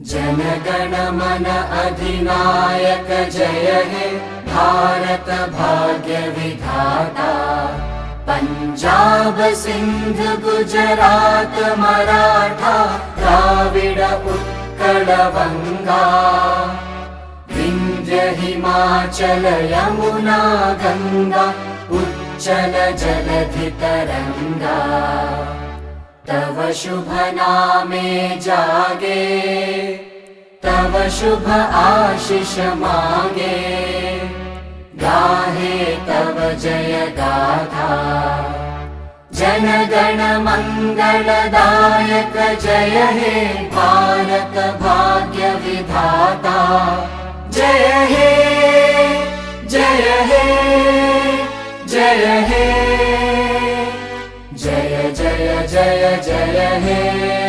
जनगण मन अधिनायक जय हे भारत भाग्य विधाता। पंजाब सिंध गुजरात मराठा द्राविड उत्कल बंगा। विंध्य हिमाचल यमुना गंगा उच्चल जलधि तरंगा। तव शुभ नामे जागे तव शुभ आशीष मागे। गाहे तव जय गाथा जनगण मंगलदायक जय हे भारत भाग्य विधाता। जय हे जय हे जय हे जय जय जय जय हे।